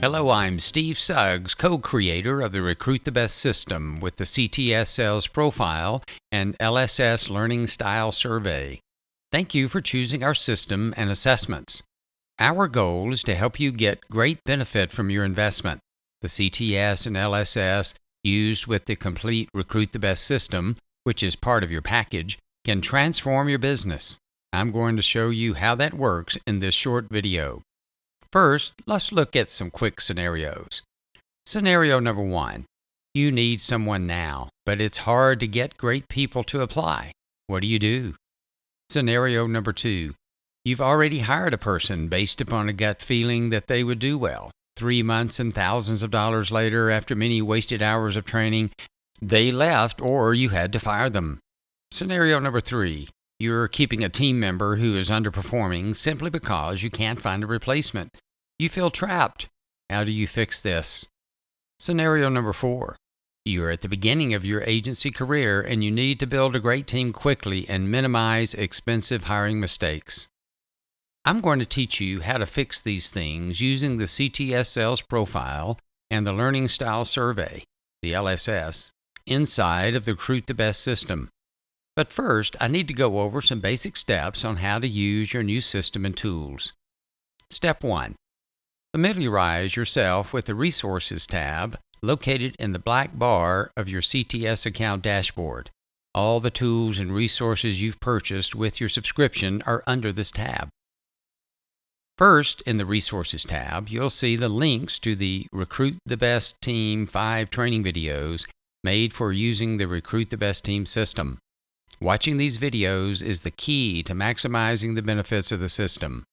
Hello, I'm Steve Suggs, co-creator of the Recruit the Best system with the CTS Sales Profile and LSS Learning Style Survey. Thank you for choosing our system and assessments. Our goal is to help you get great benefit from your investment. The CTS and LSS used with the complete Recruit the Best system, which is part of your package, can transform your business. I'm going to show you how that works in this short video. First, let's look at some quick scenarios. Scenario number 1. You need someone now, but it's hard to get great people to apply. What do you do? Scenario number 2. You've already hired a person based upon a gut feeling that they would do well. 3 months and thousands of dollars later, after many wasted hours of training, they left or you had to fire them. Scenario number 3. You're keeping a team member who is underperforming simply because you can't find a replacement. You feel trapped. How do you fix this? Scenario number 4. You're at the beginning of your agency career and you need to build a great team quickly and minimize expensive hiring mistakes. I'm going to teach you how to fix these things using the CTS Sales Profile and the Learning Style Survey, the LSS, inside of the Recruit the Best system. But first, I need to go over some basic steps on how to use your new system and tools. Step 1. Familiarize yourself with the Resources tab located in the black bar of your CTS account dashboard. All the tools and resources you've purchased with your subscription are under this tab. First, in the Resources tab, you'll see the links to the Recruit the Best Team 5 training videos made for using the Recruit the Best Team system. Watching these videos is the key to maximizing the benefits of the system.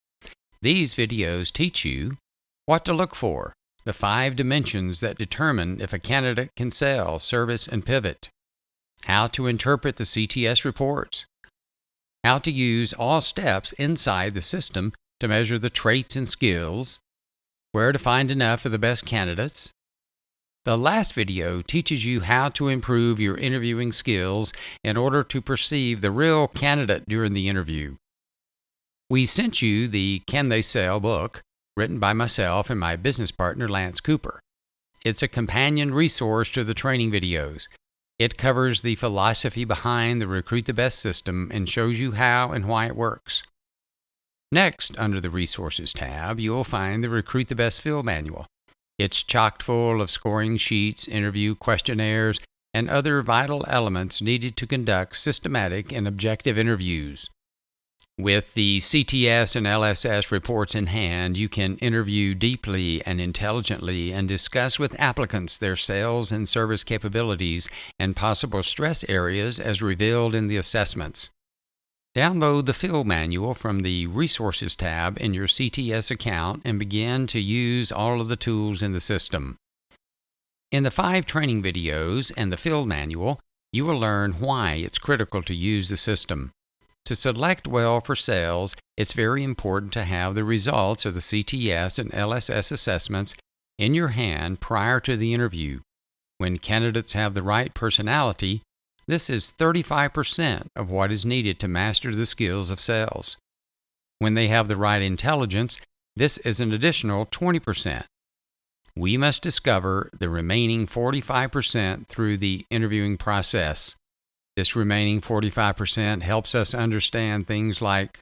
These videos teach you what to look for, the 5 dimensions that determine if a candidate can sell, service, and pivot, how to interpret the CTS reports, how to use all steps inside the system to measure the traits and skills, where to find enough of the best candidates. The last video teaches you how to improve your interviewing skills in order to perceive the real candidate during the interview. We sent you the Can They Sell book, written by myself and my business partner Lance Cooper. It's a companion resource to the training videos. It covers the philosophy behind the Recruit the Best system and shows you how and why it works. Next, under the Resources tab, you'll find the Recruit the Best Field Manual. It's chock full of scoring sheets, interview questionnaires, and other vital elements needed to conduct systematic and objective interviews. With the CTS and LSS reports in hand, you can interview deeply and intelligently and discuss with applicants their sales and service capabilities and possible stress areas as revealed in the assessments. Download the Field Manual from the Resources tab in your CTS account and begin to use all of the tools in the system. In the 5 training videos and the Field Manual, you will learn why it's critical to use the system. To select well for sales, it's very important to have the results of the CTS and LSS assessments in your hand prior to the interview. When candidates have the right personality, this is 35% of what is needed to master the skills of sales. When they have the right intelligence, this is an additional 20%. We must discover the remaining 45% through the interviewing process. This remaining 45% helps us understand things like,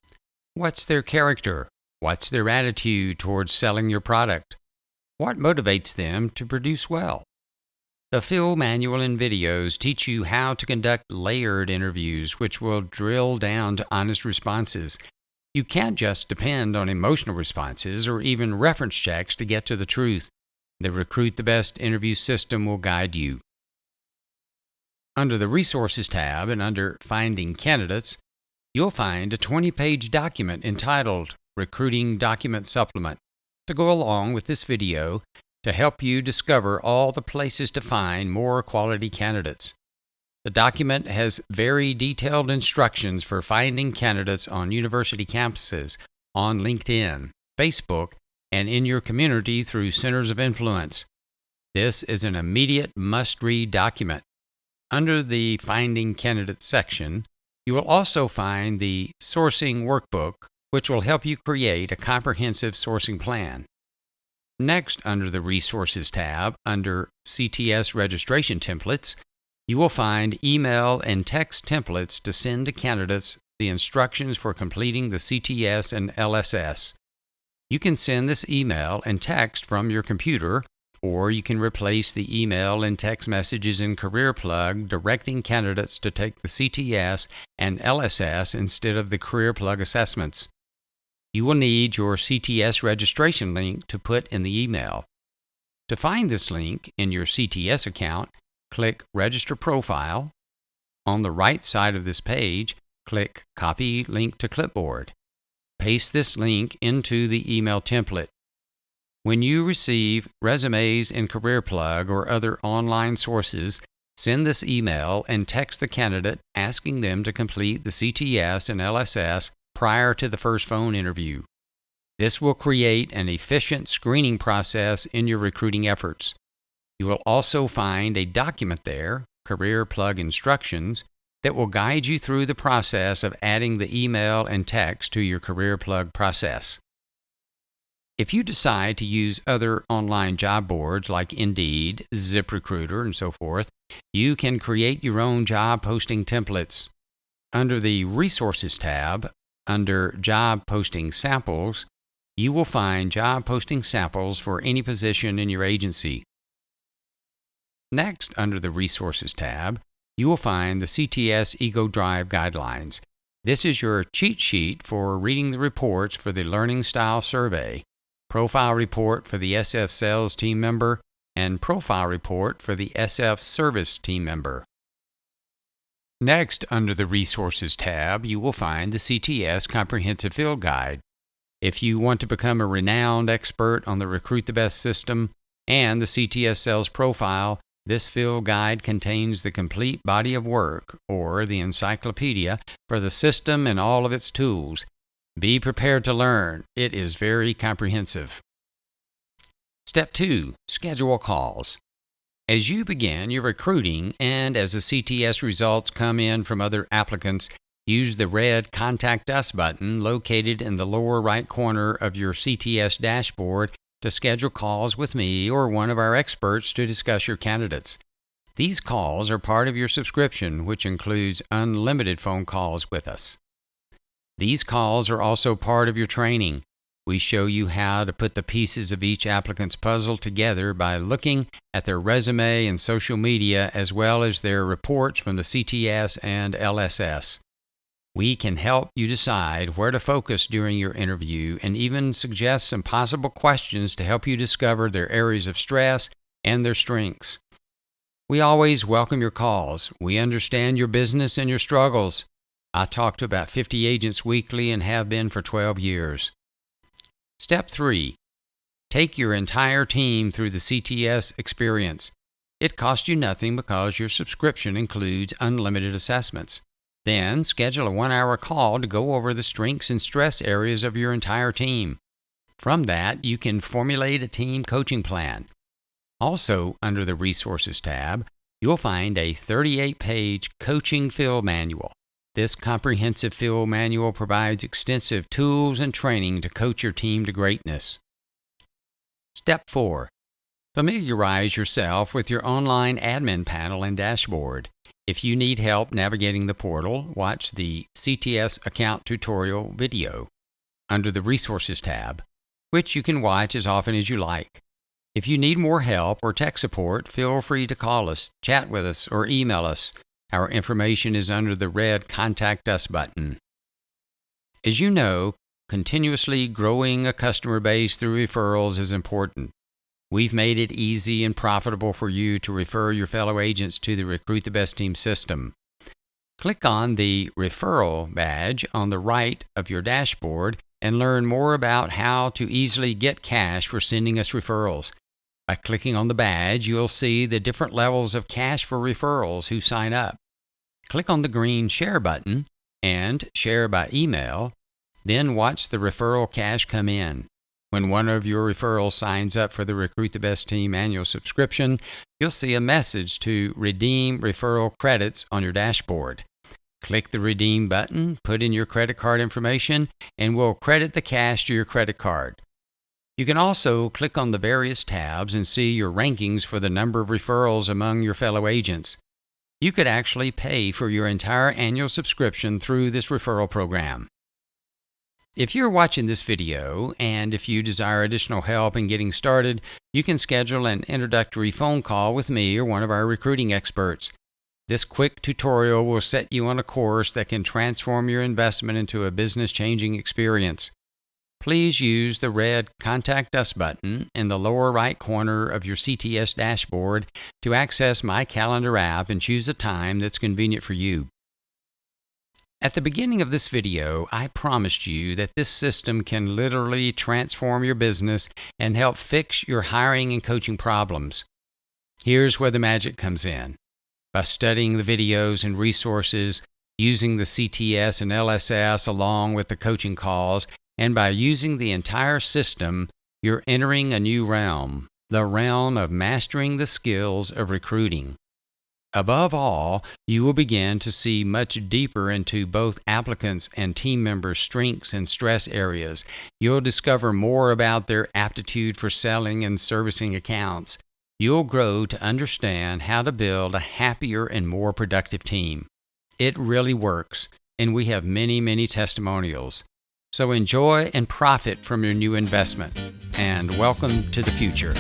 what's their character? What's their attitude towards selling your product? What motivates them to produce well? The Field Manual and videos teach you how to conduct layered interviews, which will drill down to honest responses. You can't just depend on emotional responses or even reference checks to get to the truth. The Recruit the Best interview system will guide you. Under the Resources tab and under Finding Candidates, you'll find a 20-page document entitled Recruiting Document Supplement to go along with this video to help you discover all the places to find more quality candidates. The document has very detailed instructions for finding candidates on university campuses, on LinkedIn, Facebook, and in your community through centers of influence. This is an immediate must-read document. Under the Finding Candidates section, you will also find the Sourcing Workbook, which will help you create a comprehensive sourcing plan. Next, under the Resources tab, under CTS Registration Templates, you will find email and text templates to send to candidates the instructions for completing the CTS and LSS. You can send this email and text from your computer, or you can replace the email and text messages in CareerPlug directing candidates to take the CTS and LSS instead of the CareerPlug assessments. You will need your CTS registration link to put in the email. To find this link in your CTS account, click Register Profile. On the right side of this page, click Copy Link to Clipboard. Paste this link into the email template. When you receive resumes in CareerPlug or other online sources, send this email and text the candidate asking them to complete the CTS and LSS prior to the first phone interview. This will create an efficient screening process in your recruiting efforts. You will also find a document there, CareerPlug Instructions, that will guide you through the process of adding the email and text to your CareerPlug process. If you decide to use other online job boards like Indeed, ZipRecruiter, and so forth, you can create your own job posting templates. Under the Resources tab, under Job Posting Samples, you will find job posting samples for any position in your agency. Next, under the Resources tab, you will find the CTS Ego Drive Guidelines. This is your cheat sheet for reading the reports for the Learning Style Survey, Profile Report for the SF Sales Team Member, and Profile Report for the SF Service Team Member. Next, under the Resources tab, you will find the CTS Comprehensive Field Guide. If you want to become a renowned expert on the Recruit the Best system and the CTS Sales Profile, this field guide contains the complete body of work, or the encyclopedia, for the system and all of its tools. Be prepared to learn. It is very comprehensive. Step 2. Schedule calls. As you begin your recruiting and as the CTS results come in from other applicants, use the red Contact Us button located in the lower right corner of your CTS dashboard to schedule calls with me or one of our experts to discuss your candidates. These calls are part of your subscription, which includes unlimited phone calls with us. These calls are also part of your training. We show you how to put the pieces of each applicant's puzzle together by looking at their resume and social media as well as their reports from the CTS and LSS. We can help you decide where to focus during your interview and even suggest some possible questions to help you discover their areas of stress and their strengths. We always welcome your calls. We understand your business and your struggles. I talk to about 50 agents weekly and have been for 12 years. Step 3. Take your entire team through the CTS experience. It costs you nothing because your subscription includes unlimited assessments. Then schedule a 1-hour call to go over the strengths and stress areas of your entire team. From that, you can formulate a team coaching plan. Also, under the Resources tab, you'll find a 38-page coaching field manual. This comprehensive field manual provides extensive tools and training to coach your team to greatness. Step 4. Familiarize yourself with your online admin panel and dashboard. If you need help navigating the portal, watch the CTS account tutorial video under the Resources tab, which you can watch as often as you like. If you need more help or tech support, feel free to call us, chat with us, or email us. Our information is under the red Contact Us button. As you know, continuously growing a customer base through referrals is important. We've made it easy and profitable for you to refer your fellow agents to the Recruit the Best Team system. Click on the Referral badge on the right of your dashboard and learn more about how to easily get cash for sending us referrals. By clicking on the badge, you'll see the different levels of cash for referrals who sign up. Click on the green Share button and share by email, then watch the referral cash come in. When one of your referrals signs up for the Recruit the Best Team annual subscription, you'll see a message to redeem referral credits on your dashboard. Click the Redeem button, put in your credit card information, and we'll credit the cash to your credit card. You can also click on the various tabs and see your rankings for the number of referrals among your fellow agents. You could actually pay for your entire annual subscription through this referral program. If you're watching this video, and if you desire additional help in getting started, you can schedule an introductory phone call with me or one of our recruiting experts. This quick tutorial will set you on a course that can transform your investment into a business-changing experience. Please use the red Contact Us button in the lower right corner of your CTS dashboard to access My Calendar app and choose a time that's convenient for you. At the beginning of this video, I promised you that this system can literally transform your business and help fix your hiring and coaching problems. Here's where the magic comes in. By studying the videos and resources, using the CTS and LSS along with the coaching calls, and by using the entire system, you're entering a new realm, the realm of mastering the skills of recruiting. Above all, you will begin to see much deeper into both applicants' and team members' strengths and stress areas. You'll discover more about their aptitude for selling and servicing accounts. You'll grow to understand how to build a happier and more productive team. It really works, and we have many testimonials. So enjoy and profit from your new investment, and welcome to the future.